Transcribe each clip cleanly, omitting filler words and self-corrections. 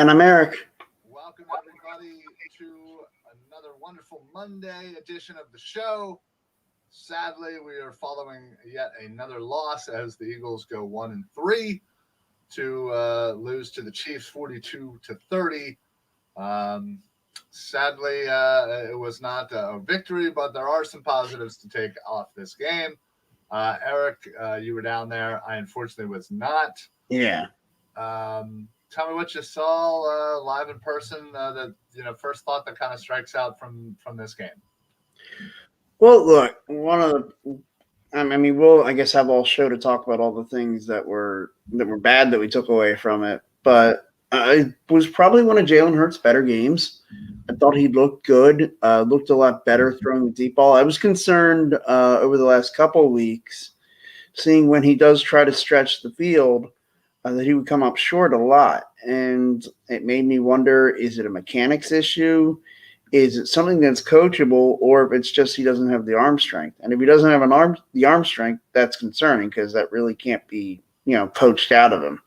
And I'm Eric. Welcome, everybody, to another wonderful Monday edition of the show. Sadly, we are following yet another loss as the Eagles go 1-3 to lose to the Chiefs 42-30. Sadly, it was not a victory, but there are some positives to take off this game. Eric, you were down there. I unfortunately was not. Yeah. Tell me what you saw live in person. That first thought that kind of strikes out from this game. Well, look, we'll I guess have all show to talk about all the things that were bad that we took away from it, but it was probably one of Jalen Hurts' better games. I thought he looked good, looked a lot better throwing the deep ball. I was concerned over the last couple of weeks, seeing when he does try to stretch the field, that he would come up short a lot. And it made me wonder, is it a mechanics issue? Is it something that's coachable, or if it's just he doesn't have the arm strength? And if he doesn't have the arm strength, that's concerning because that really can't be, coached out of him.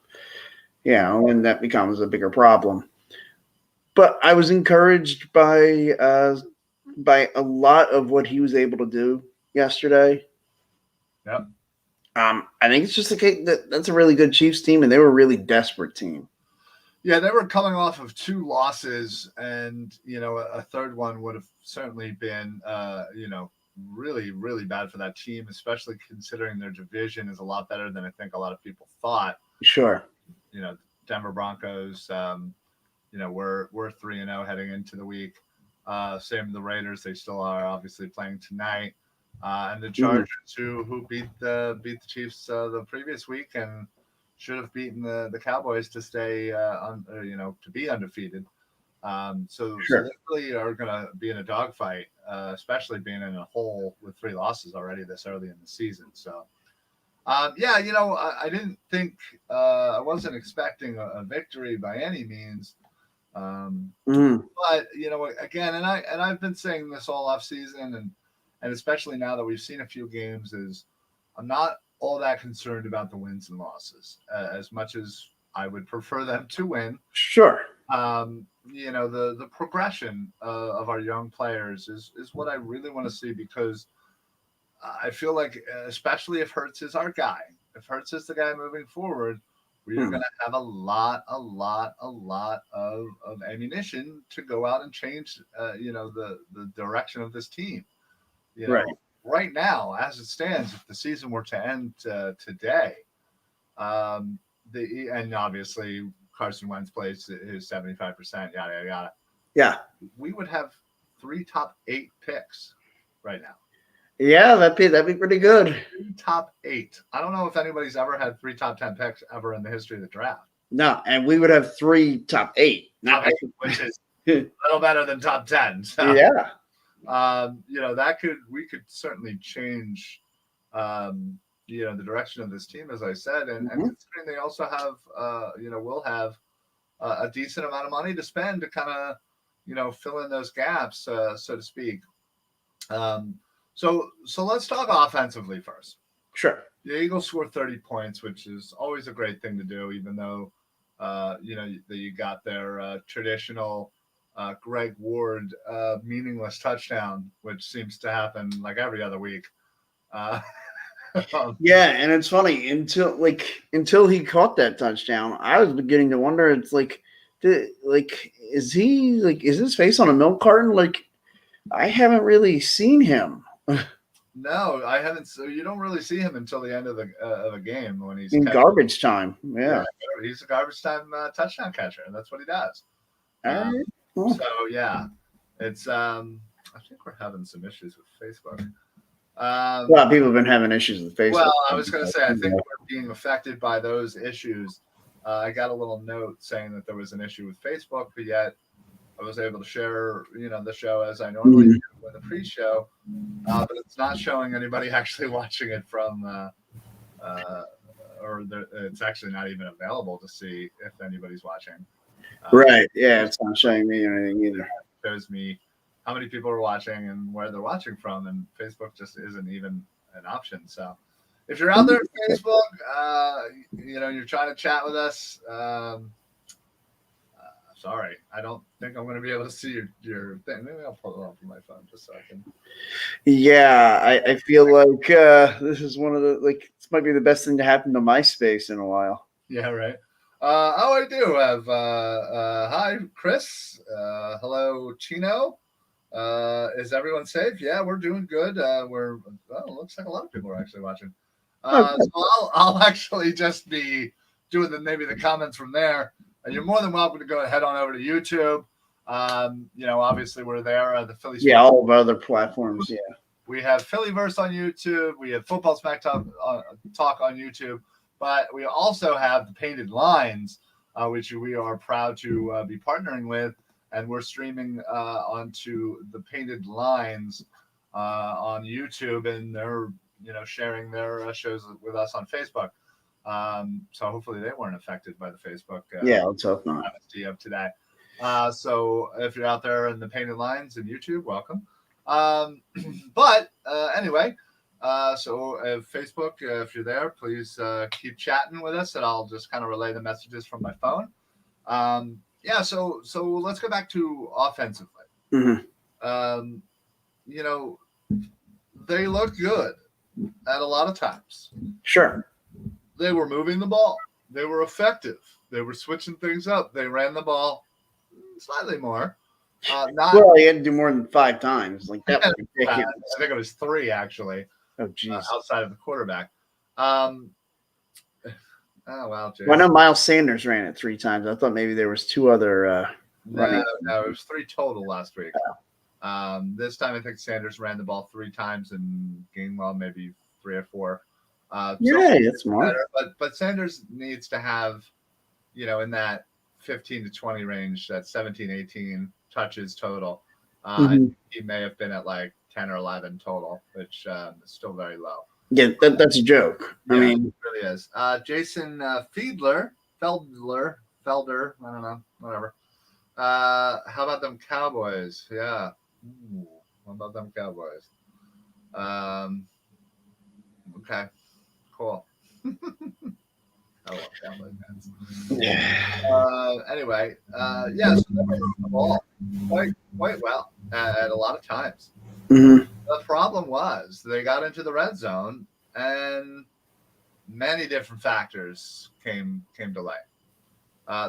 And that becomes a bigger problem. But I was encouraged by a lot of what he was able to do yesterday. Yep. I think it's just the case that's a really good Chiefs team, and they were a really desperate team. Yeah, they were coming off of 2 losses, and a third one would have certainly been really, really bad for that team, especially considering their division is a lot better than I think a lot of people thought. Sure. Denver Broncos, we're 3-0 heading into the week. Same with the Raiders; they still are obviously playing tonight. And the Chargers, who beat the Chiefs the previous week and should have beaten the Cowboys to stay to be undefeated. So they really are going to be in a dogfight, especially being in a hole with 3 losses already this early in the season. So I didn't think I wasn't expecting a victory by any means. But again, and I've been saying this all off season and especially now that we've seen a few games, is I'm not all that concerned about the wins and losses as much as I would prefer them to win. Sure. The progression of our young players is what I really want to see, because I feel like, especially if Hurts is our guy, if Hurts is the guy moving forward, we are going to have a lot of ammunition to go out and change, the direction of this team. Right now, as it stands, if the season were to end today, and obviously Carson Wentz plays his 75%, yada yada. Yeah, we would have 3 top 8 picks right now. Yeah, that'd be pretty good. 3 top 8. I don't know if anybody's ever had 3 top 10 picks ever in the history of the draft. No, and we would have 3 top 8, which is a little better than top 10. So. Yeah. We could certainly change, the direction of this team, as I said, and considering they also have, will have a decent amount of money to spend to kind of, fill in those gaps, so to speak. So let's talk offensively first. Sure. The Eagles scored 30 points, which is always a great thing to do, even though, you got their traditional Greg Ward meaningless touchdown, which seems to happen like every other week. Yeah, and it's funny until he caught that touchdown, I was beginning to wonder. It's is his face on a milk carton? Like, I haven't really seen him. No, I haven't. So you don't really see him until the end of the game when he's in garbage time. Yeah, he's a garbage time touchdown catcher, and that's what he does. Cool. So yeah, it's I think we're having some issues with Facebook. Well, people have been having issues with Facebook. Well, I was going to say, I think we're being affected by those issues. I got a little note saying that there was an issue with Facebook, but yet I was able to share, the show as I normally do with the pre-show, but it's not showing anybody actually watching it from, it's actually not even available to see if anybody's watching. Right. Yeah, it's not showing me anything either. It shows me how many people are watching and where they're watching from, and Facebook just isn't even an option. So if you're out there at Facebook, you're trying to chat with us, Sorry, I don't think I'm going to be able to see your thing. Maybe I'll pull it up on my phone just so I can. Yeah, I feel like this is one of the this might be the best thing to happen to MySpace in a while. Yeah, right. I do have. Hi, Chris. Hello, Chino. Is everyone safe? Yeah, we're doing good. Looks like a lot of people are actually watching. So I'll actually just be doing maybe the comments from there. You're more than welcome to go head on over to YouTube. Obviously we're there. The Philly. Yeah, all of our other platforms. Yeah, we have Phillyverse on YouTube. We have Football Smack Talk on YouTube, but we also have the Painted Lines, which we are proud to be partnering with, and we're streaming onto the Painted Lines on YouTube, and they're sharing their shows with us on Facebook. So hopefully they weren't affected by the Facebook. let's hope not. Amnesty of today. So if you're out there in the Painted Lines and YouTube, welcome. But anyway, so Facebook, if you're there, please keep chatting with us, and I'll just kind of relay the messages from my phone. So let's go back to offensively. Mm-hmm. They look good at a lot of times. Sure. They were moving the ball. They were effective. They were switching things up. They ran the ball slightly more. Well, he had to do more than 5 times. Like that was ridiculous. I think it was 3 actually. Oh, jeez. Outside of the quarterback. Oh wow. Jason. Well, I know Miles Sanders ran it 3 times. I thought maybe there was 2 other running. No, it was 3 total last week. This time I think Sanders ran the ball 3 times and Gamewell maybe 3 or 4. That's more. Better, but Sanders needs to have, in that 15 to 20 range, that 17, 18 touches total. He may have been at like 10 or 11 total, which is still very low. Yeah, that's a joke. Yeah, I mean, it really is. Jason Felder, I don't know, whatever. How about them Cowboys? Yeah. Ooh, how about them Cowboys? Okay, cool. I love Cowboys fans. yeah. Anyway, so they were moving the ball quite well at a lot of times. Mm-hmm. The problem was they got into the red zone, and many different factors came to light.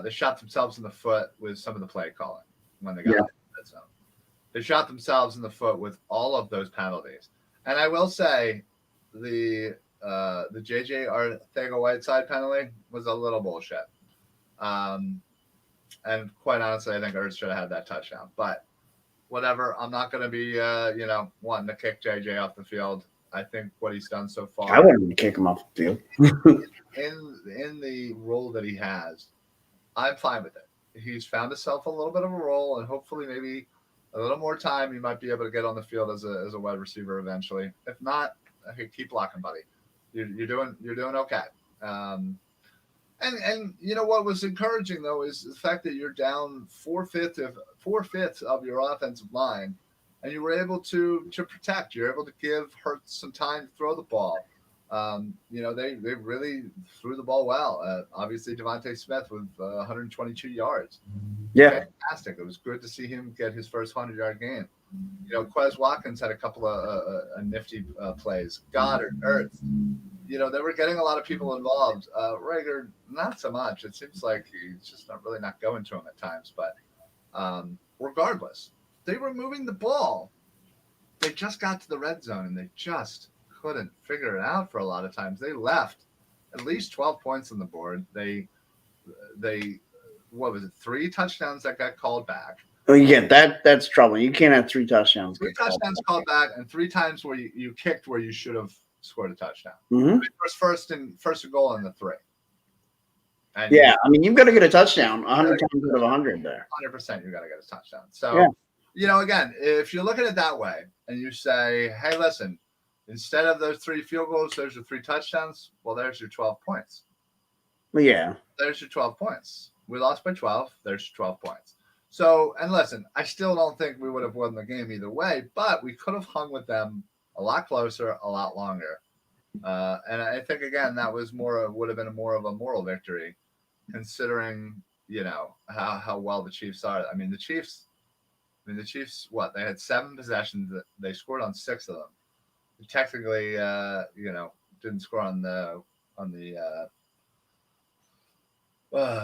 They shot themselves in the foot with some of the play calling when they got into the red zone. They shot themselves in the foot with all of those penalties. And I will say the JJ Arcega-Whiteside penalty was a little bullshit. And quite honestly, I think Ertz should have had that touchdown. But whatever, I'm not going to be, wanting to kick JJ off the field. I think what he's done so far. I wouldn't kick him off the field. in the role that he has, I'm fine with it. He's found himself a little bit of a role, and hopefully maybe a little more time, he might be able to get on the field as a wide receiver eventually. If not, okay, keep blocking, buddy. You're doing okay. And what was encouraging though is the fact that you're down 4/5 of your offensive line, and you were able to protect. You're able to give Hurts some time to throw the ball. They really threw the ball well. Obviously, Devontae Smith with 122 yards. Yeah, fantastic. It was good to see him get his first 100-yard game. Quez Watkins had a couple of nifty plays. Goddard, Ertz. They were getting a lot of people involved. Rager, not so much. It seems like he's just not going to him at times. But regardless, they were moving the ball. They just got to the red zone, and they just couldn't figure it out for a lot of times. They left at least 12 points on the board. They what was it, 3 touchdowns that got called back. Oh, yeah, that's trouble. You can't have 3 touchdowns. 3 touchdowns called back, and 3 times where you kicked where you should have scored a touchdown. Mm-hmm. First and goal on the 3. And you've got to get a touchdown 100 times out of 100 there. 100% you got to get a touchdown. So, again, if you look at it that way and you say, hey, listen, instead of those 3 field goals, there's your 3 touchdowns. Well, there's your 12 points. Well, yeah. There's your 12 points. We lost by 12. There's your 12 points. So, and listen, I still don't think we would have won the game either way, but we could have hung with them a lot closer, a lot longer. And I think, again, that was would have been more of a moral victory, considering how well the Chiefs are. I mean, the Chiefs, what? They had 7 possessions. They scored on 6 of them. Technically, didn't score on the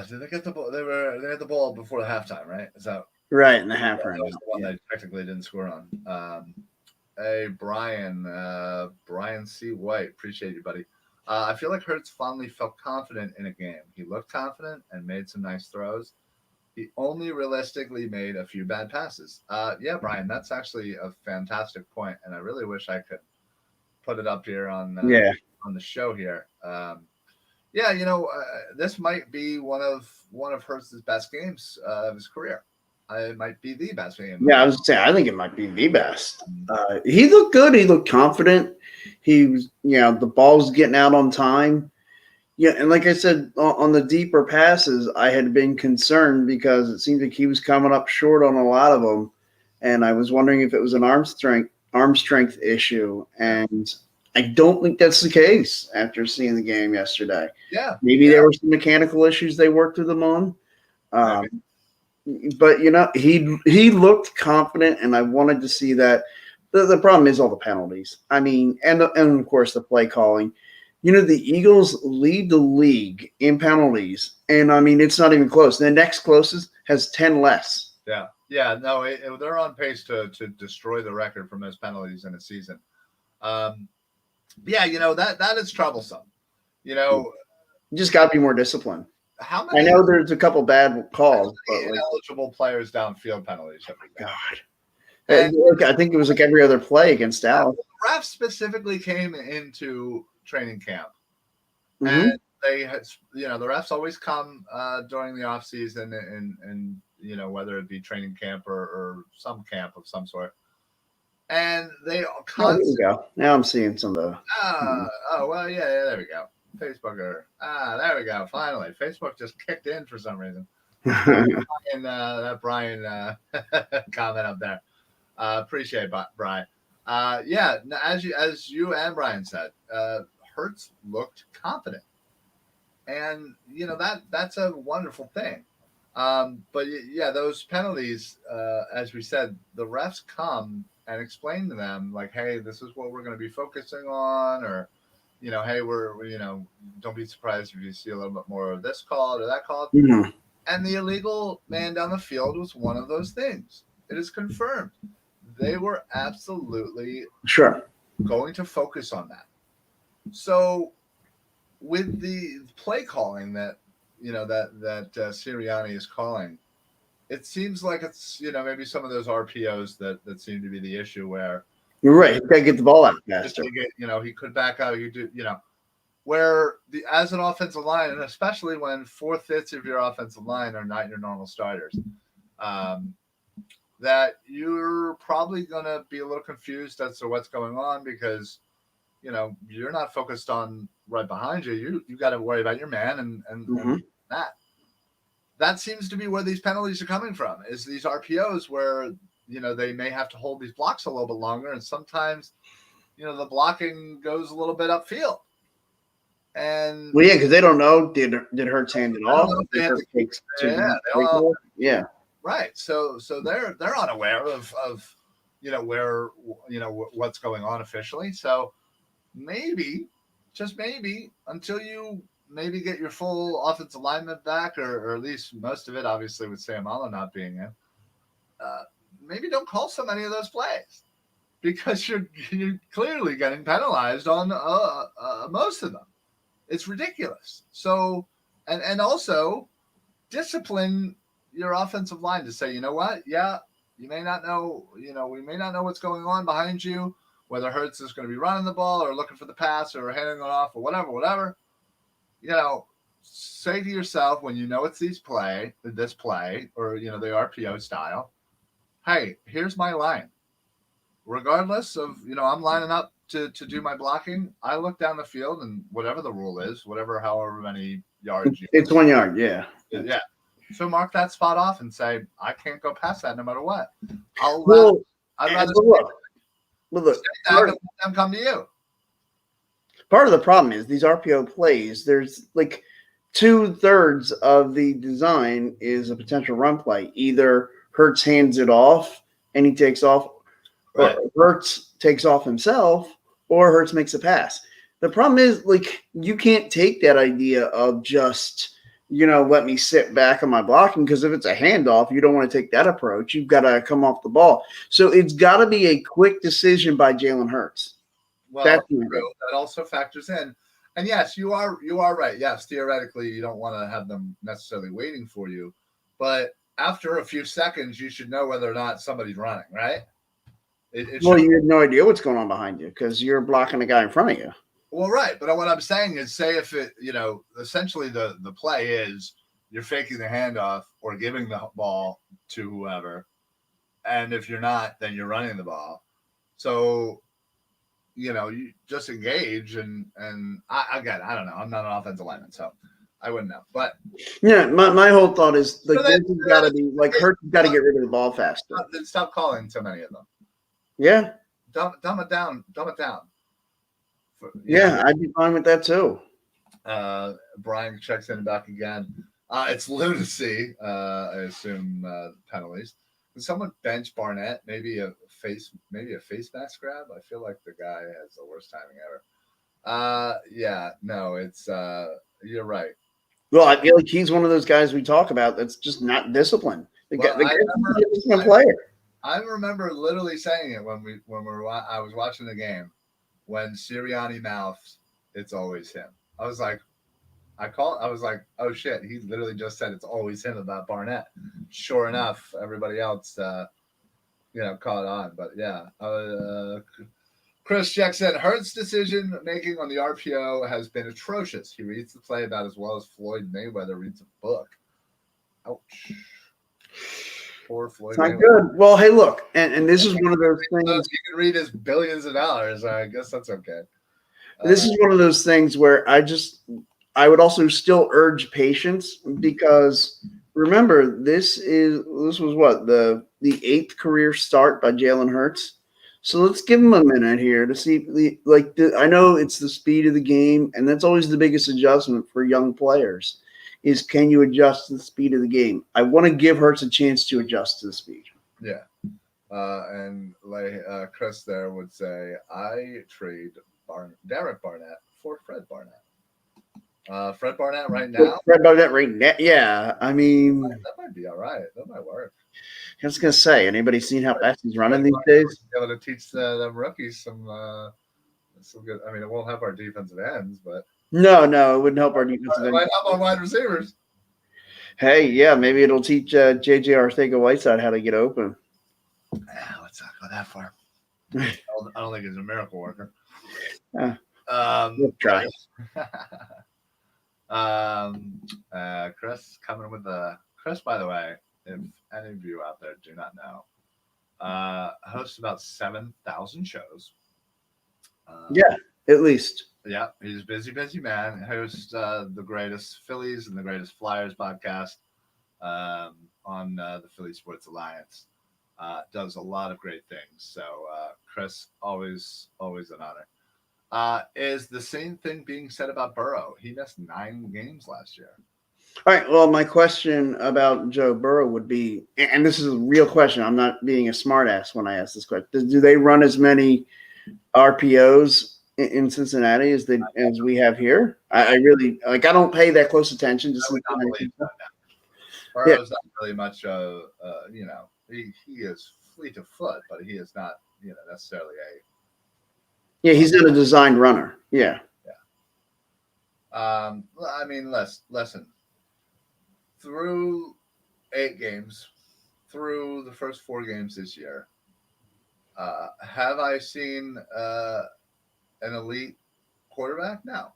did they get the ball? They had the ball before the halftime, right? Is that right in the half round? That was the one they technically didn't score on. Hey, Brian C. White, appreciate you, buddy. I feel like Hurts finally felt confident in a game. He looked confident and made some nice throws. He only realistically made a few bad passes. Yeah, Brian, that's actually a fantastic point, and I really wish I could put it up here on the show here. This might be one of Hurts' best games of his career. It might be the best game. Yeah, I was saying, I think it might be the best. He looked good. He looked confident. He was, the ball was getting out on time. Yeah, and like I said, on the deeper passes, I had been concerned because it seemed like he was coming up short on a lot of them, and I was wondering if it was an arm strength issue. And I don't think that's the case after seeing the game yesterday. Yeah, maybe there were some mechanical issues they worked with him on. But he looked confident, and I wanted to see that. The problem is all the penalties. I mean, and of course the play calling. The Eagles lead the league in penalties, and I mean it's not even close. The next closest has 10 less. Yeah. No, they're on pace to destroy the record for most penalties in a season. That is troublesome. You just got to be more disciplined. How many? I know there's a couple bad calls. But ineligible players downfield penalties. God, I think it was like every other play against Dallas. Refs specifically came into training camp, and they had, the refs always come during the off season, and whether it be training camp or some camp of some sort, and they constantly. There we go. Now I'm seeing some of the. There we go. Facebooker. There we go. Finally, Facebook just kicked in for some reason. That Brian comment up there. Appreciate it, Brian. As you and Brian said, Hurts looked confident, and that's a wonderful thing. But those penalties, as we said, the refs come and explain to them like, hey, this is what we're going to be focusing on, or hey, we're don't be surprised if you see a little bit more of this call or that call. Mm-hmm. And the illegal man down the field was one of those things. It is confirmed. They were absolutely going to focus on that. So with the play calling that Sirianni is calling, it seems like it's maybe some of those RPOs that seem to be the issue where you're right. You got to get the ball out faster. He could back out. You do where as an offensive line, and especially when 4/5 of your offensive line are not your normal starters, that you're probably going to be a little confused as to what's going on because, you're not focused on right behind you. You got to worry about your man and that seems to be where these penalties are coming from, is these RPOs where, they may have to hold these blocks a little bit longer. And sometimes, the blocking goes a little bit upfield. And because they don't know, did Hurts hand it off? Right. So they're unaware of where what's going on officially. So maybe, just maybe, until you maybe get your full offensive alignment back, or at least most of it, obviously with Samala not being in, maybe don't call so many of those plays because you're clearly getting penalized on most of them. It's ridiculous. So, and also discipline your offensive line to say, you know what? Yeah, you may not know, we may not know what's going on behind you, whether Hurts is going to be running the ball or looking for the pass or handing it off or whatever. Say to yourself when it's this play, or, the RPO style, hey, here's my line. Regardless of, I'm lining up to do my blocking, I look down the field and whatever the rule is, however many yards it's 1 yard, yeah. Yeah. So mark that spot off and say, I can't go past that no matter what. I'd rather look, let them come to you. Part of the problem is these RPO plays, there's like 2/3 of the design is a potential run play. Either Hurts hands it off and he takes off, Right. or Hurts takes off himself, or Hurts makes a pass. The problem is, like, you can't take that idea of just, let me sit back on my blocking, because if it's a handoff, you don't want to take that approach. You've got to come off the ball. So it's got to be a quick decision by Jalen Hurts. Well, That's true. That also factors in. And yes, you are right. Yes, theoretically, you don't want to have them necessarily waiting for you, but after a few seconds, you should know whether or not somebody's running, right? Well, you have no idea what's going on behind you because you're blocking the guy in front of you. Well, right. But what I'm saying is, say if it, essentially the play is you're faking the handoff or giving the ball to whoever. And if you're not, then you're running the ball. So, you just engage and I don't know. I'm not an offensive lineman, so I wouldn't know. But yeah, my whole thought is like this has got to be like Hurts has got to get rid of the ball faster. Then stop calling so many of them. Yeah. Dumb it down. Yeah, I'd be fine with that too. Brian checks in back again. It's lunacy. I assume penalties. Can someone bench Barnett? Maybe a face mask grab. I feel like the guy has the worst timing ever. Yeah, no, it's you're right. Well, I feel like he's one of those guys we talk about that's just not disciplined. The guy's a disciplined player. I remember literally saying it when I was watching the game. When Sirianni mouths, it's always him. I was like, oh shit, he literally just said it's always him about Barnett. Sure enough, everybody else, caught on. But yeah, Chris Jackson, Hurts' decision making on the RPO has been atrocious. He reads the play about as well as Floyd Mayweather reads a book. Ouch. Poor Floyd Mayweather. Not good. Well, hey, look, and this is one of those things. You can read his billions of dollars. I guess that's okay. This is one of those things where I would also still urge patience, because remember, this was what the 8th career start by Jalen Hurts. So let's give him a minute here to see. I know it's the speed of the game, and that's always the biggest adjustment for young players. Is can you adjust to the speed of the game? I want to give Hurts a chance to adjust to the speed. Yeah, and like Chris there would say, I trade Derek Barnett for Fred Barnett. Fred Barnett right now. Fred Barnett right now. Yeah, I mean that might be all right. That might work. I was gonna say, anybody seen how fast he's running these days? Be able to teach them rookies some good. I mean, it won't help our defensive ends, but no, it wouldn't help our defensive ends. It might help our wide receivers. Hey, yeah, maybe it'll teach JJ Arcega-Whiteside how to get open. Let's not go that far. I don't think he's a miracle worker. We'll try. Chris coming with Chris, by the way, if any of you out there do not know, hosts about 7,000 shows. Yeah, at least. Yeah, he's a busy man. Hosts the greatest Phillies and the greatest Flyers podcast on the Philly Sports Alliance. Does a lot of great things. So, Chris, always an honor. Is the same thing being said about Burrow? He missed 9 games last year. All right. Well, my question about Joe Burrow would be, and this is a real question. I'm not being a smartass when I ask this question. Do they run as many RPOs in Cincinnati as we have here? I really I don't pay that close attention. Burrow's not really much. He is fleet of foot, but he is not necessarily a. Yeah, he's not a designed runner. Yeah. I mean, listen. Through 8 games, through the first 4 games this year, have I seen an elite quarterback? No.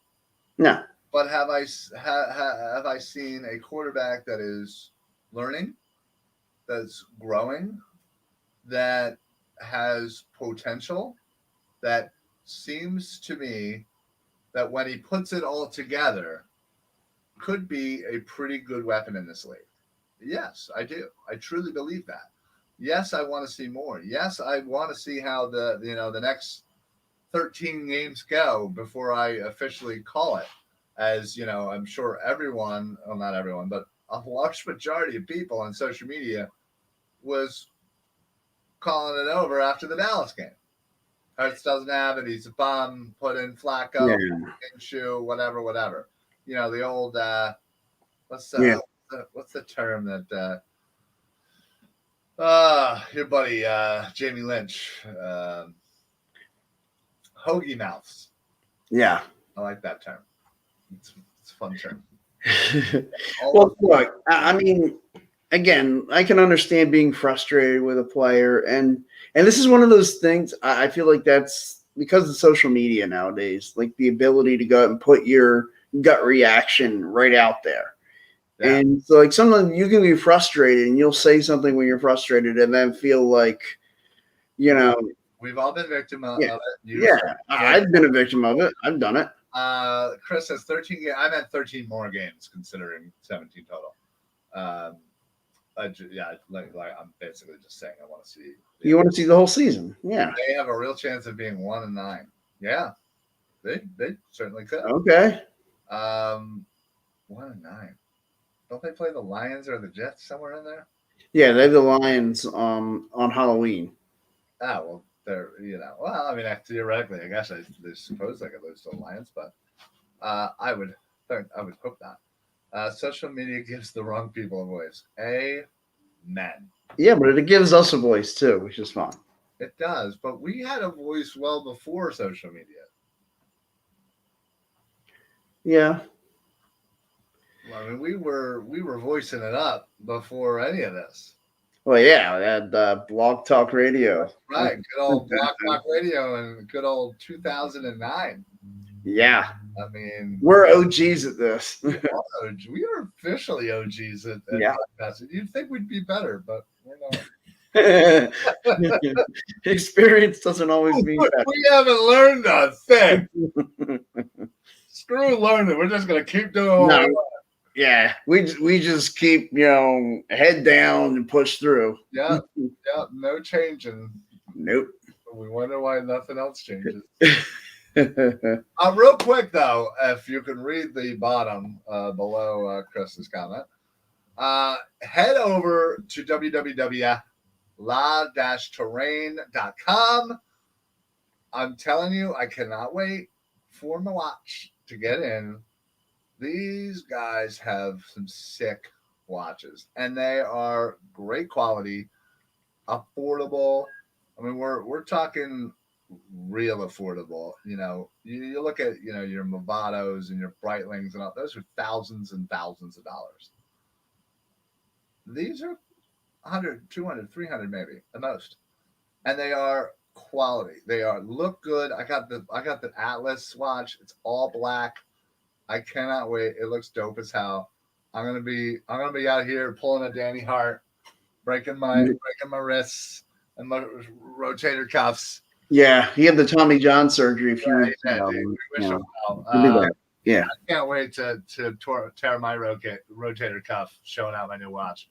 But have I seen a quarterback that is learning, that's growing, that has potential, that seems to me that when he puts it all together could be a pretty good weapon in this league? Yes, I do. I truly believe that. Yes, I want to see more. Yes, I want to see how the next 13 games go before I officially call it. as I'm sure everyone, well, not everyone, but a large majority of people on social media was calling it over after the Dallas game. Hurts doesn't have it. He's a bum. Put in Flacco, shoe, whatever. The old what's the term that your buddy Jamie Lynch, hoagie mouths. Yeah, I like that term. It's a fun term. Well, look, I mean, again, I can understand being frustrated with a player, and this is one of those things. I feel like that's because of social media nowadays, like the ability to go out and put your gut reaction right out there. Yeah. And so, like, sometimes you can be frustrated, and you'll say something when you're frustrated, and then feel like, we've all been victim of it. I've been a victim of it. I've done it. Chris has 13 games. I've had 13 more games considering 17 total. I'm basically just saying I want to see. You want to see the whole season? Yeah. They have a real chance of being 1-9. Yeah, they certainly could. Okay. 1-9. Don't they play the Lions or the Jets somewhere in there? Yeah, they have the Lions on Halloween. Ah, well, they're well, I mean, theoretically, I guess I suppose they could lose to the Lions, but I would hope not. Social media gives the wrong people a voice. Amen. Yeah, but it gives us a voice too, which is fun. It does, but we had a voice well before social media. Yeah. I mean, we were voicing it up before any of this. Well, yeah, we had Blog Talk Radio. Right, good old Blog Talk Radio and good old 2009. Yeah. I mean, we're OGs at this. We are officially OGs at podcasting. You'd think we'd be better, but we're not. Experience doesn't always mean better. We haven't learned a thing. Screw learning. We're just going to keep doing what we want. Yeah, we just keep, head down and push through. Yeah, no changing. Nope. We wonder why nothing else changes. Real quick, though, if you can read the bottom below Chris's comment, head over to www.la-terrain.com. I'm telling you, I cannot wait for my watch to get in. These guys have some sick watches, and they are great quality, affordable. I mean, we're talking real affordable. You look at your Movados and your Breitlings and all those are thousands and thousands of dollars. These are 100, 200, 300 maybe the most, and they are quality. They look good. I got the Atlas watch. It's all black. I cannot wait. It looks dope as hell. I'm gonna be out here pulling a Danny Hart, breaking my wrists and my rotator cuffs. Yeah, he had the Tommy John surgery a few weeks ago. We wish him well. Yeah, I can't wait to tear my rotator cuff showing out my new watch.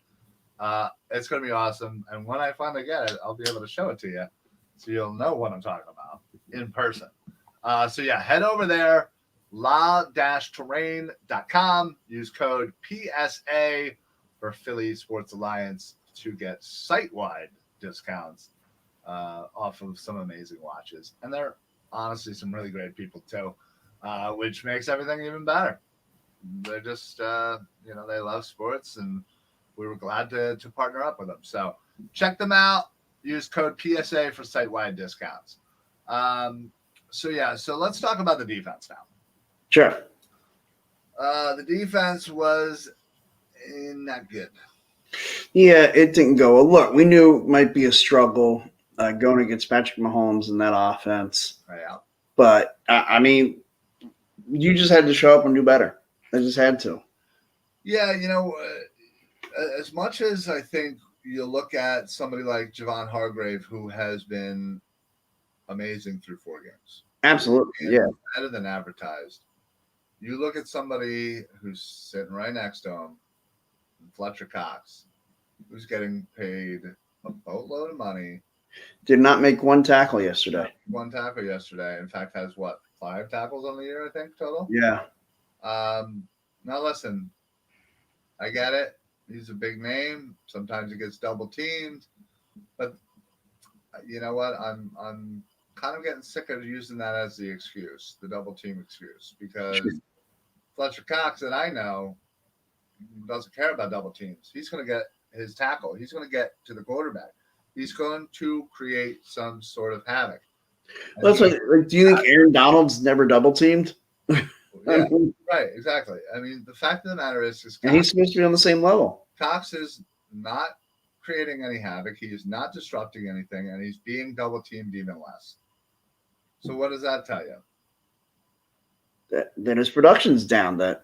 It's gonna be awesome. And when I finally get it, I'll be able to show it to you, so you'll know what I'm talking about in person. So yeah, head over there. La-terrain.com. Use code PSA for Philly Sports Alliance to get site-wide discounts off of some amazing watches. And they're honestly some really great people too, which makes everything even better. They're just, they love sports, and we were glad to partner up with them. So check them out. Use code PSA for site-wide discounts. So let's talk about the defense now. Sure. The defense was not good. Yeah, it didn't go. Well, look, we knew it might be a struggle going against Patrick Mahomes in that offense. Yeah. But, I mean, you just had to show up and do better. I just had to. Yeah, as much as I think you look at somebody like Javon Hargrave, who has been amazing through 4 games. Absolutely, yeah. Better than advertised. You look at somebody who's sitting right next to him, Fletcher Cox, who's getting paid a boatload of money. Did not make one tackle yesterday. In fact, has 5 tackles on the year, I think, total? Yeah. Now listen, I get it. He's a big name. Sometimes he gets double teamed, but you know what? I'm kind of getting sick of using that as the excuse, the double team excuse, because Fletcher Cox, that I know, doesn't care about double teams. He's going to get his tackle. He's going to get to the quarterback. He's going to create some sort of havoc. Well, that's like, do you think Aaron Donald's never double teamed? Yeah, right, exactly. I mean, the fact of the matter is and he's supposed to be on the same level. Cox is not creating any havoc. He is not disrupting anything, and he's being double teamed even less. So what does that tell you? That his production's down. That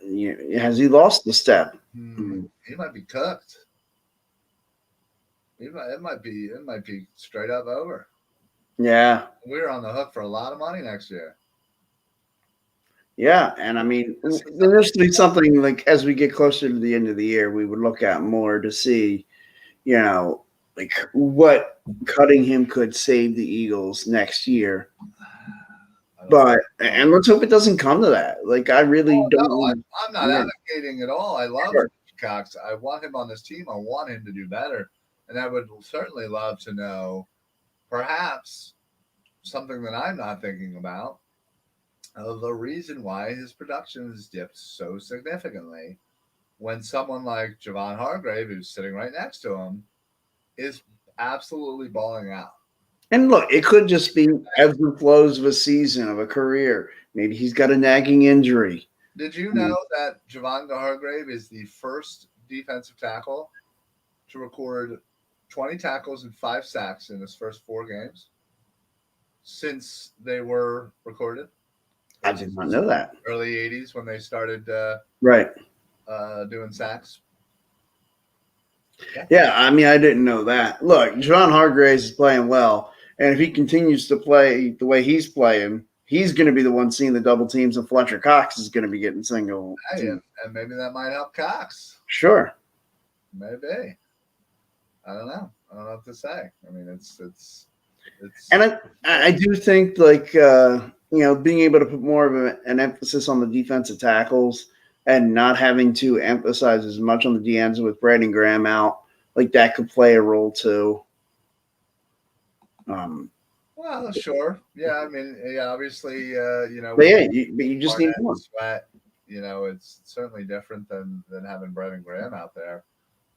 has he lost the step? He might be cooked. It might be straight up over. Yeah, we're on the hook for a lot of money next year. Yeah, and I mean, there has to be something like as we get closer to the end of the year, we would look at more to see, like what cutting him could save the Eagles next year. But and let's hope it doesn't come to that. Like I really don't. No, I'm not advocating at all. I love Cox. I want him on this team. I want him to do better, and I would certainly love to know, perhaps, something that I'm not thinking about. The reason why his production has dipped so significantly when someone like Javon Hargrave, who's sitting right next to him, is absolutely balling out. And look, it could just be ebbs and flows of a season, of a career. Maybe he's got a nagging injury. Did you know that Javon Hargrave is the first defensive tackle to record 20 tackles and 5 sacks in his first 4 games since they were recorded? I did not know that. Early 80s when they started doing sacks. Yeah, I mean, I didn't know that. Look, Javon Hargraves is playing well, and if he continues to play the way he's playing, he's going to be the one seeing the double teams, and Fletcher Cox is going to be getting single. Hey, and maybe that might help Cox. Sure. Maybe. I don't know. I don't know what to say. I mean, it's. And I do think like being able to put more of an emphasis on the defensive tackles and not having to emphasize as much on the D ends with Brandon Graham out, like that could play a role too. Well, sure. Yeah, I mean, obviously, But you just need more. Sweat. It's certainly different than having Brandon Graham out there.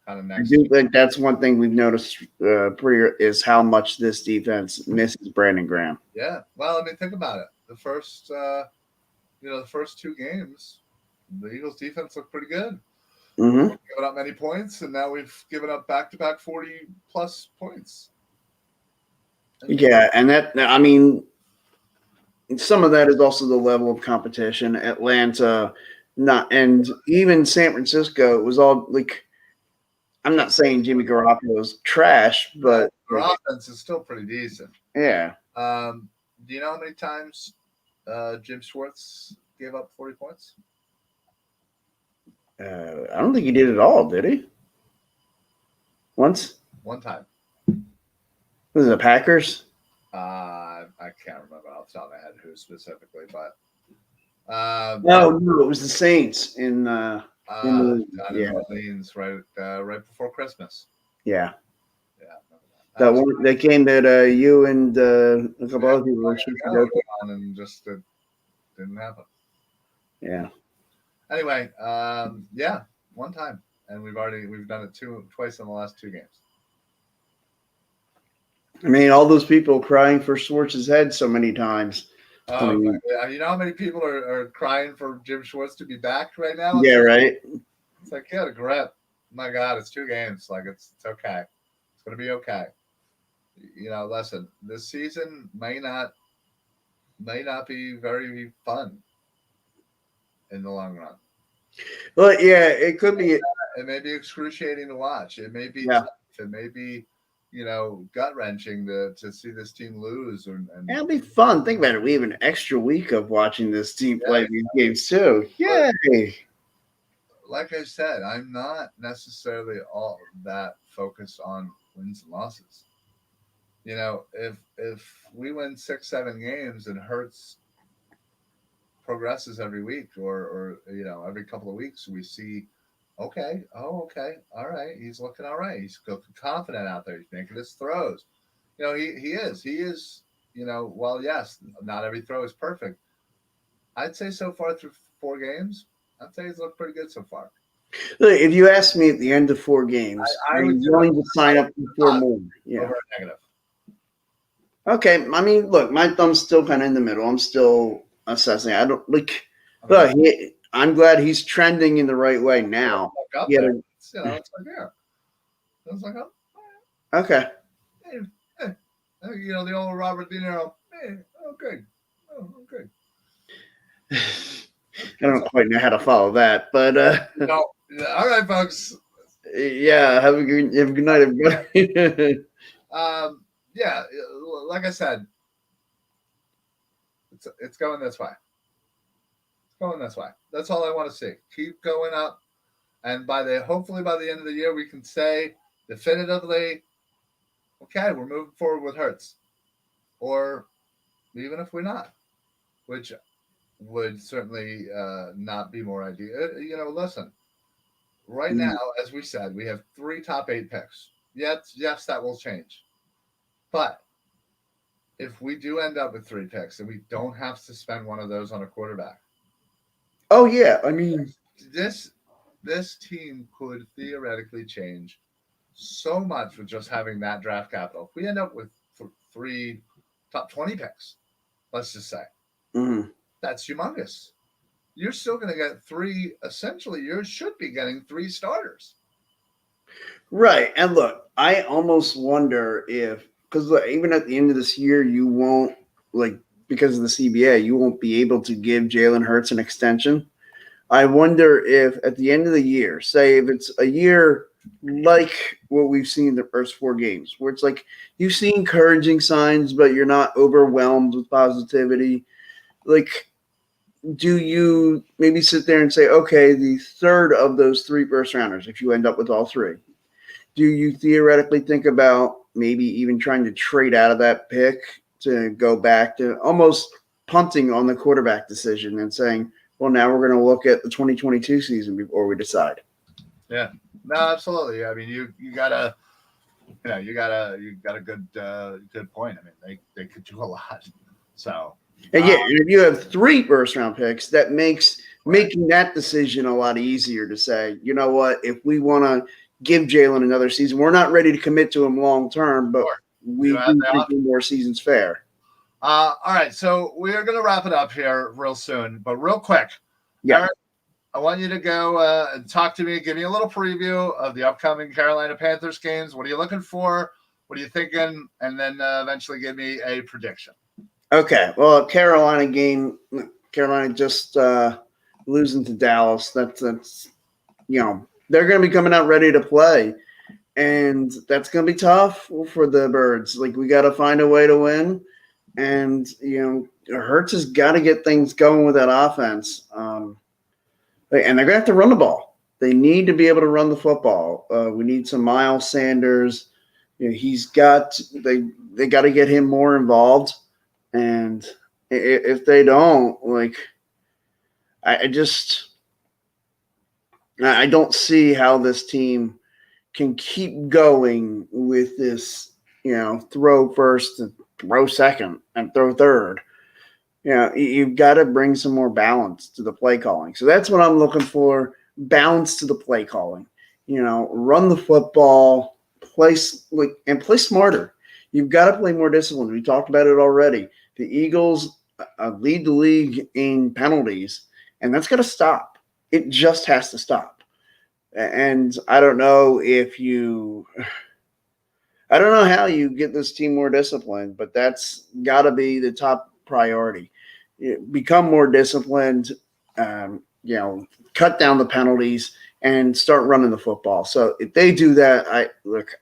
Kind of I do think that's one thing we've noticed is how much this defense misses Brandon Graham. Yeah. Well, I mean, think about it. The first 2 games, the Eagles defense looked pretty good. Mm-hmm. Giving up many points, and now we've given up back-to-back 40-plus points. Yeah, and I mean, some of that is also the level of competition. Atlanta, and even San Francisco, it was all like. I'm not saying Jimmy Garoppolo's trash, but their offense is still pretty decent. Yeah. Do you know how many times Jim Schwartz gave up 40 points? I don't think he did it all, did he? Once? One time. Was it the Packers? I can't remember off the top of my head who specifically, but no, it was the Saints in Orleans right before Christmas. Yeah. That one, that game that you and a couple other people were on and just didn't happen. Yeah. Anyway, one time, and we've done it twice in the last 2 games. I mean, all those people crying for Schwartz's head so many times. You know how many people are crying for Jim Schwartz to be back right now? Yeah, right. It's like, get a grip. My God, it's 2 games. Like, it's okay. It's going to be okay. Listen, this season may not be very fun in the long run. Well, yeah, it could be. It may be excruciating to watch. It may be tough. It may be, gut-wrenching to see this team lose. It'll be fun. Think about it. We have an extra week of watching this team play these games too. Yay! Like I said, I'm not necessarily all that focused on wins and losses. If we win 6-7 games and Hurts progresses every week, or every couple of weeks, we see, okay, all right, he's looking all right. He's confident out there. He's making his throws. He is. While yes, not every throw is perfect. I'd say so far through 4 games, I'd say he's looked pretty good so far. Look, if you ask me at the end of 4 games, I are would you willing to sign up for 4 more? Yeah. Over a negative. Okay. I mean, look, my thumb's still kind of in the middle. I'm still assessing. I don't like. Look, I'm glad he's trending in the right way now. Up there. It's like, yeah. It's like, oh, okay. Hey, the old Robert De Niro. Hey, okay. Oh, okay. I don't quite know how to follow that, but no. All right, folks. Yeah, have a good night, everybody. Yeah, like I said, it's going this way. It's going this way. That's all I want to see. Keep going up, and hopefully by the end of the year, we can say definitively, okay, we're moving forward with Hurts, or even if we're not, which would certainly not be more ideal. Listen, right now, as we said, we have 3 top 8 picks. Yes, that will change. But if we do end up with 3 picks and we don't have to spend one of those on a quarterback. Oh, yeah. I mean, this team could theoretically change so much with just having that draft capital. If we end up with 3 top 20 picks, let's just say, that's humongous. You're still going to get 3. Essentially, you should be getting 3 starters. Right. And look, I almost wonder if, because even at the end of this year, you won't, because of the CBA, you won't be able to give Jalen Hurts an extension. I wonder if at the end of the year, say if it's a year like what we've seen in the first 4 games, where it's like you see encouraging signs, but you're not overwhelmed with positivity. Do you maybe sit there and say, okay, the third of those 3 first rounders, if you end up with all 3, do you theoretically think about maybe even trying to trade out of that pick to go back to almost punting on the quarterback decision and saying, well, now we're going to look at the 2022 season before we decide? Yeah, no, absolutely. I mean, you got a good point. I mean, they could do a lot. So, and if you have 3 first round picks, that makes making that decision a lot easier to say, you know what, if we want to give Jalen another season, we're not ready to commit to him long term, but we do think more seasons fair. All right, so we're going to wrap it up here real soon, but real quick, Eric, I want you to go and talk to me, give me a little preview of the upcoming Carolina Panthers games. What are you looking for? What are you thinking? And then eventually give me a prediction. Okay, well, Carolina just losing to Dallas. That's they're going to be coming out ready to play, and that's going to be tough for the Birds. We got to find a way to win, and Hurts has got to get things going with that offense. And they're going to have to run the ball. They need to be able to run the football. We need some Miles Sanders. They got to get him more involved. And if they don't, I don't see how this team can keep going with this, throw first and throw second and throw third. You've got to bring some more balance to the play calling. So that's what I'm looking for, balance to the play calling. Run the football, play smarter. You've got to play more disciplined. We talked about it already. The Eagles lead the league in penalties, and that's got to stop. It just has to stop. And I don't know how you get this team more disciplined, but that's got to be the top priority. Become more disciplined, cut down the penalties, and start running the football. So if they do that,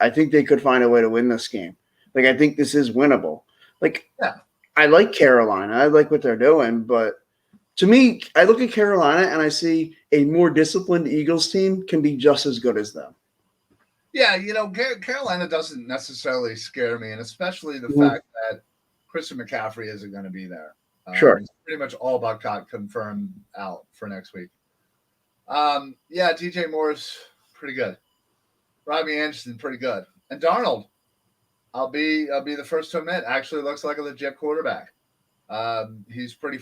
I think they could find a way to win this game. I think this is winnable. I like Carolina. I like what they're doing, but to me, I look at Carolina and I see a more disciplined Eagles team can be just as good as them. Yeah, Carolina doesn't necessarily scare me, and especially the fact that Christian McCaffrey isn't going to be there. Sure. It's pretty much all Buckcott confirmed out for next week. DJ Moore's pretty good. Robbie Anderson pretty good, and Darnold. I'll be the first to admit, actually looks like a legit quarterback. He's pretty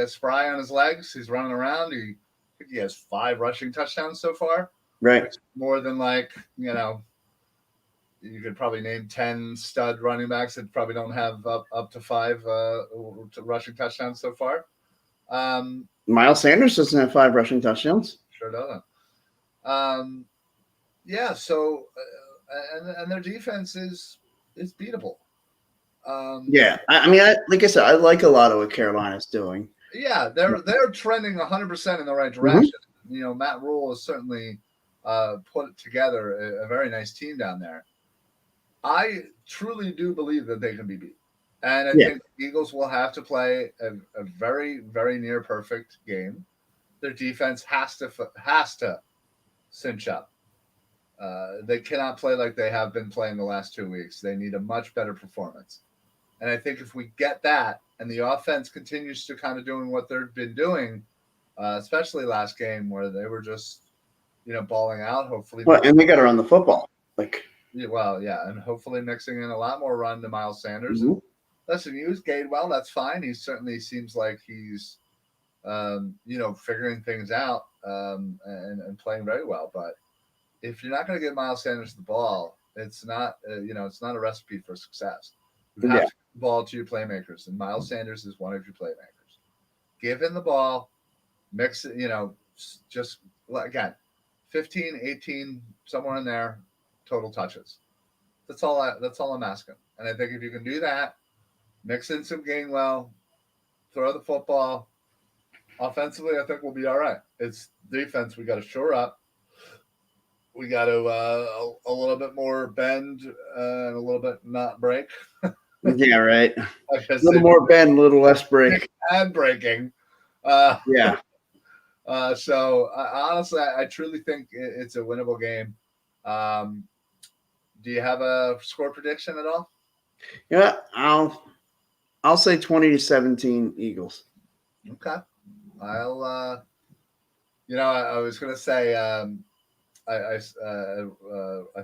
spry on his legs. He's running around. I think he has 5 rushing touchdowns so far. Right. More than you could probably name 10 stud running backs that probably don't have up to 5 rushing touchdowns so far. Miles Sanders doesn't have 5 rushing touchdowns. Sure doesn't. So and their defense is beatable. I mean, like I said, I like a lot of what Carolina's doing. Yeah, they're trending 100% in the right direction. Mm-hmm. Matt Rule has certainly put together a very nice team down there. I truly do believe that they can be beat. And I think the Eagles will have to play a very, very near perfect game. Their defense has to cinch up. They cannot play like they have been playing the last 2 weeks. They need a much better performance. And I think if we get that and the offense continues to kind of doing what they've been doing, especially last game where they were just, balling out, hopefully. Well, and they got to run the football. And hopefully mixing in a lot more run to Miles Sanders. Mm-hmm. And listen, use Gamewell, that's fine. He certainly seems like he's, figuring things out and playing very well. But if you're not going to give Miles Sanders the ball, it's not, it's not a recipe for success. You have to give the ball to your playmakers, and Miles Sanders is one of your playmakers. Give him the ball, mix it, just, again, 15, 18, somewhere in there, total touches. That's all I'm asking. And I think if you can do that, mix in some Gamewell, throw the football. Offensively, I think we'll be all right. It's defense we got to shore up. We got to a little bit more bend and a little bit not break. Yeah, right. A little more bend, a little less break. And breaking. So honestly, I truly think it's a winnable game. Do you have a score prediction at all? Yeah, I'll say 20-17 Eagles. Okay. I'll I was gonna say I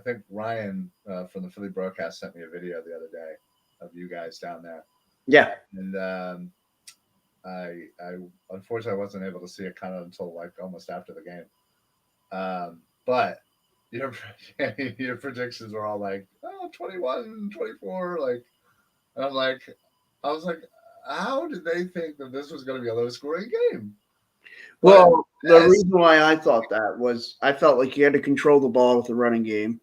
think Ryan from the Philly broadcast sent me a video the other day of you guys down there. Yeah. And I unfortunately wasn't able to see it kind of until almost after the game. But your predictions were all 21, 24, and I was like, how did they think that this was going to be a low scoring game? Well, the reason why I thought that was I felt like you had to control the ball with the running game.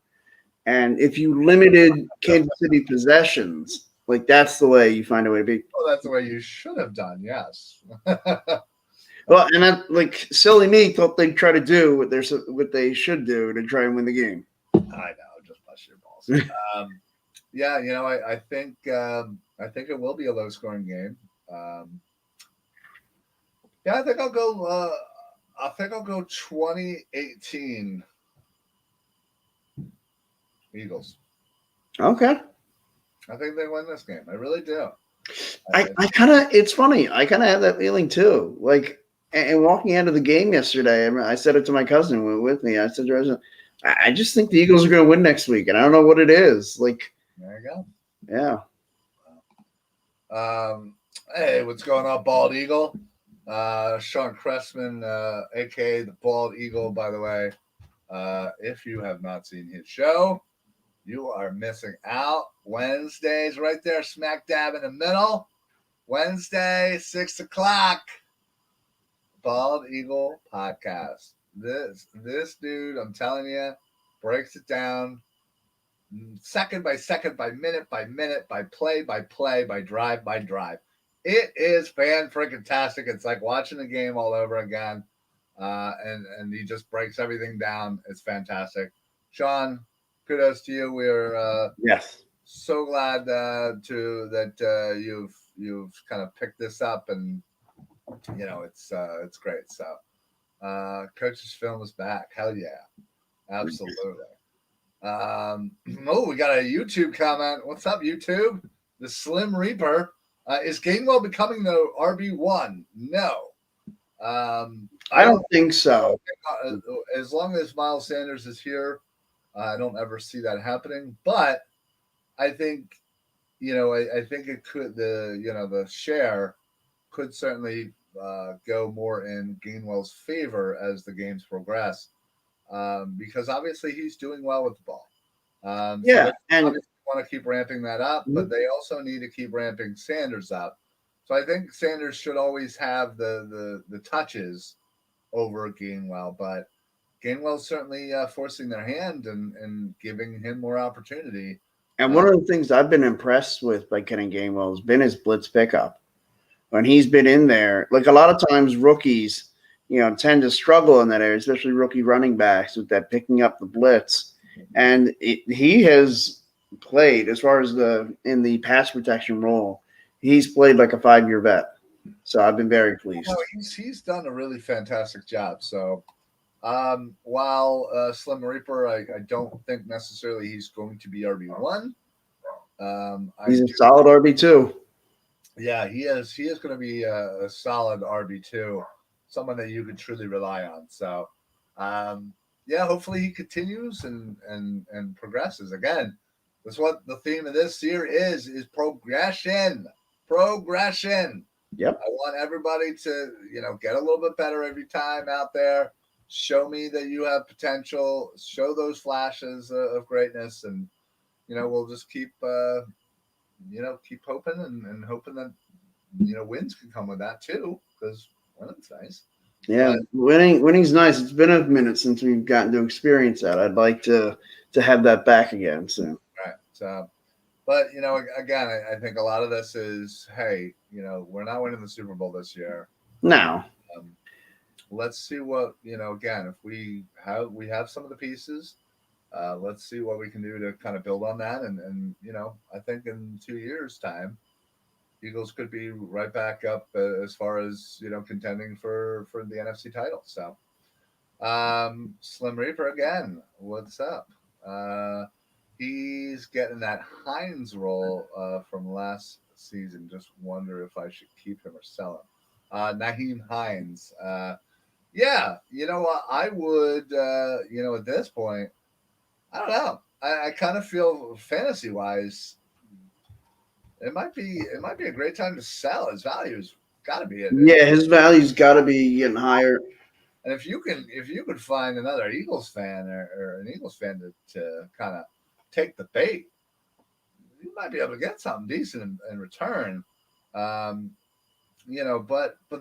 And if you limited Kansas City possessions, that's the way you find a way to beat. Well, that's the way you should have done, yes. Well, and that, silly me thought they'd try to do what they should do to try and win the game. I know, just bust your balls. I think it will be a low scoring game. I think I'll go. 2018 Eagles. Okay. I think they win this game. I really do. It's funny. I kind of have that feeling too. And walking out of the game yesterday, I said it to my cousin who went with me. I said, I just think the Eagles are going to win next week, and I don't know what it is. There you go. Yeah. Hey, what's going on, Bald Eagle? Sean Cressman, aka the Bald Eagle, by the way. If you have not seen his show, you are missing out. Wednesdays, right there, smack dab in the middle. Wednesday, 6 o'clock. Bald Eagle podcast. This dude, I'm telling you, breaks it down second by second, by minute, by play, by drive, by drive. It is fan-freaking-tastic. It's like watching the game all over again. And he just breaks everything down. It's fantastic. Sean, kudos to you. We're so glad that you've kind of picked this up, and it's great. So Coach's Film is back. Hell yeah, absolutely. We got a YouTube comment. What's up, YouTube? The Slim Reaper. Is Gamewell becoming the RB1? No. I don't think so. As long as Miles Sanders is here, I don't ever see that happening. But I think, I think it could, the share could certainly go more in Gainwell's favor as the games progress, because obviously he's doing well with the ball. So they obviously want to keep ramping that up, but they also need to keep ramping Sanders up. So I think Sanders should always have the touches over Gainwell, but Gainwell's certainly forcing their hand and giving him more opportunity. And one of the things I've been impressed with by Kenny Gainwell has been his blitz pickup. When he's been in there, like a lot of times rookies, tend to struggle in that area, especially rookie running backs with that picking up the blitz. And he has played, as far as in the pass protection role, he's played like a 5-year vet. So I've been very pleased. No, he's done a really fantastic job. So while Slim Reaper, I don't think necessarily he's going to be RB1. He's a solid RB2. Yeah, he is. He is going to be a solid RB2, someone that you could truly rely on. So, hopefully he continues and progresses. Again, that's what the theme of this year is progression. Progression. Yep. I want everybody to, get a little bit better every time out there. Show me that you have potential. Show those flashes of greatness, and we'll just keep keep hoping and hoping that wins can come with that too, because winning's nice. Yeah, winning's nice. It's been a minute since we've gotten to experience that. I'd like to have that back again soon. Right. So, but again, I think a lot of this is, hey, we're not winning the Super Bowl this year. No. Let's see what again, if we have some of the pieces. Let's see what we can do to kind of build on that. And I think in 2 years' time, Eagles could be right back up as far as, contending for the NFC title. So, Slim Reaper again, what's up? He's getting that Hines role from last season. Just wonder if I should keep him or sell him. Naheem Hines. Yeah, I would, at this point, I don't know. I kind of feel fantasy wise, it might be a great time to sell. His value's got to be it. Yeah, his value's got to be getting higher. And if you could find another Eagles fan or an Eagles fan to kind of take the bait, you might be able to get something decent in return. But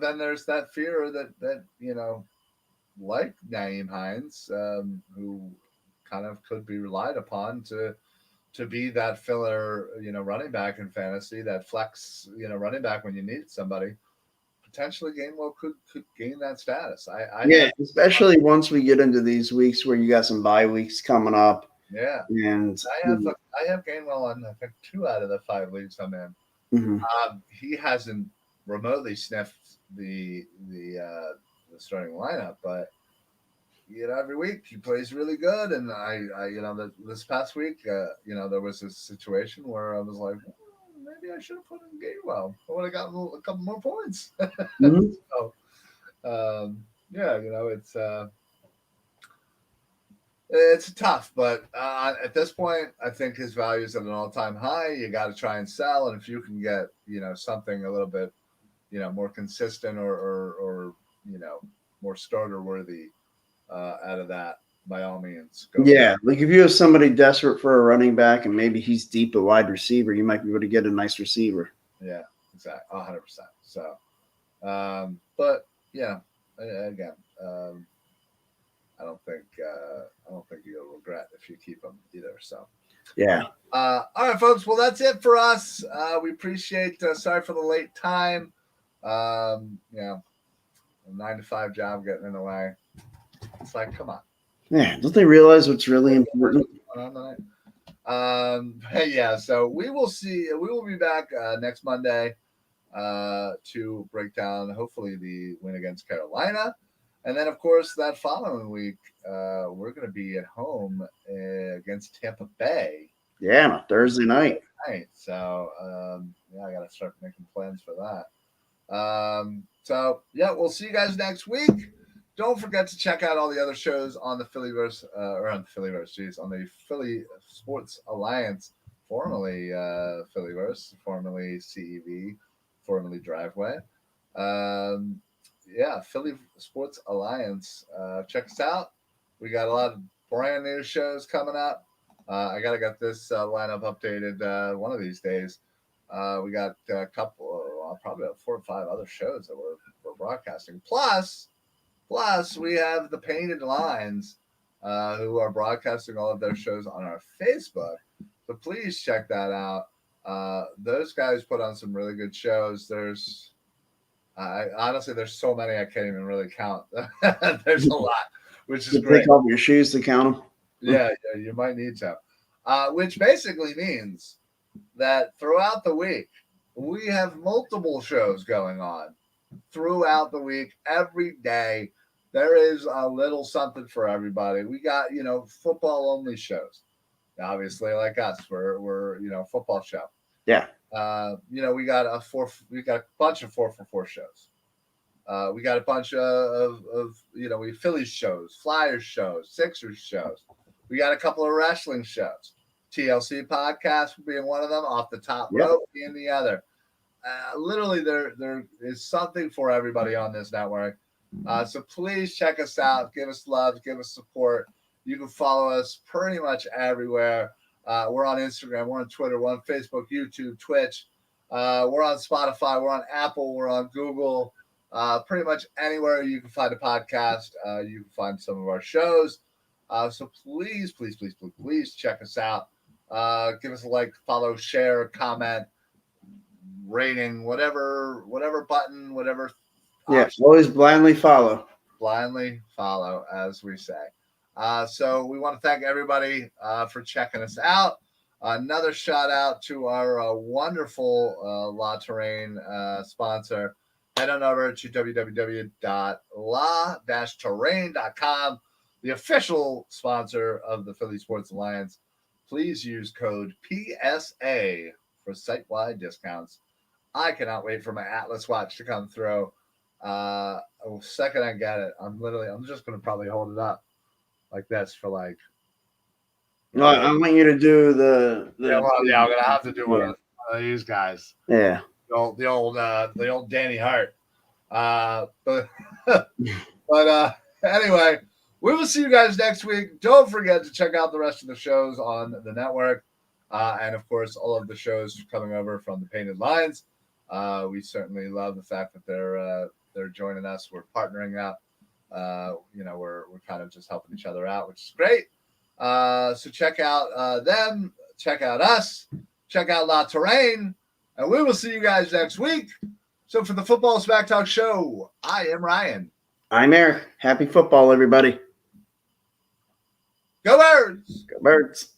then there's that fear that like Naeem Hines, who kind of could be relied upon to be that filler, running back in fantasy, that flex, running back when you need somebody. Potentially Gainwell could gain that status. Especially once we get into these weeks where you got some bye weeks coming up. Yeah, and I have Gainwell on I think 2 out of the 5 leagues I'm in. Mm-hmm. He hasn't remotely sniffed the starting lineup, but every week he plays really good. And I this past week, there was a situation where I was like, maybe I should have put in Gamewell. I would have gotten a couple more points. Mm-hmm. So, it's tough, but at this point, I think his value is at an all-time high. You got to try and sell, and if you can get something a little bit more consistent or more starter worthy out of that, by all means. Like if you have somebody desperate for a running back and maybe he's deep at wide receiver, you might be able to get a nice receiver. Yeah, exactly, 100%. So, but yeah, again, I don't think you'll regret if you keep them either. So, yeah. All right, folks. Well, that's it for us. We appreciate. Sorry for the late time. A 9-to-5 job getting in the way. It's like, come on. Yeah, don't they realize what's really important? So we will see. We will be back next Monday to break down, hopefully, the win against Carolina. And then, of course, that following week, we're going to be at home against Tampa Bay. Yeah, on a Thursday night. night. So yeah, I gotta start making plans for that. So yeah, we'll see you guys next week. Don't forget to check out all the other shows on the Phillyverse, on the Philly Sports Alliance, formerly Phillyverse, formerly CEV, formerly Driveway. Yeah, Philly Sports Alliance. Check us out. We got a lot of brand new shows coming up. I gotta get this lineup updated one of these days. We got a couple, probably about 4 or 5 other shows that we're broadcasting. Plus, we have the Painted Lines, who are broadcasting all of their shows on our Facebook. So please check that out. Those guys put on some really good shows. Honestly, there's so many I can't even really count. There's a lot, which is great. Take off your shoes to count them. Yeah, you might need to. Which basically means that throughout the week, we have multiple shows going on. Throughout the week, every day, there is a little something for everybody. We got, football only shows. Obviously, like us, we're football show. Yeah. We got a bunch of 4-for-4 shows. We got a bunch of we Phillies shows, Flyers shows, Sixers shows. We got a couple of wrestling shows. TLC podcast being one of them, Off the Top Rope being the other. Literally, there is something for everybody on this network. So please check us out. Give us love. Give us support. You can follow us pretty much everywhere. We're on Instagram. We're on Twitter. We're on Facebook, YouTube, Twitch. We're on Spotify. We're on Apple. We're on Google. Pretty much anywhere you can find a podcast, you can find some of our shows. So please check us out. Give us a like, follow, share, comment, rating, whatever button, whatever. Yes, always blindly follow. Blindly follow, as we say. So we want to thank everybody for checking us out. Another shout out to our wonderful La Terrain sponsor. Head on over to www.la-terrain.com, the official sponsor of the Philly Sports Alliance. Please use code PSA for site-wide discounts. I cannot wait for my Atlas watch to come through. The second I get it, I'm just going to probably hold it up like this for like. No, I want you to do the I'm going to have to do one of these guys. Yeah. The old Danny Hart. But anyway, we will see you guys next week. Don't forget to check out the rest of the shows on the network, and of course all of the shows coming over from the Painted Lines. We certainly love the fact that they're joining us. We're partnering up. We're kind of just helping each other out, which is great. So check out them. Check out us. Check out La Terrain. And we will see you guys next week. So for the Football Smack Talk Show, I am Ryan. I'm Eric. Happy football, everybody. Go Birds! Go Birds!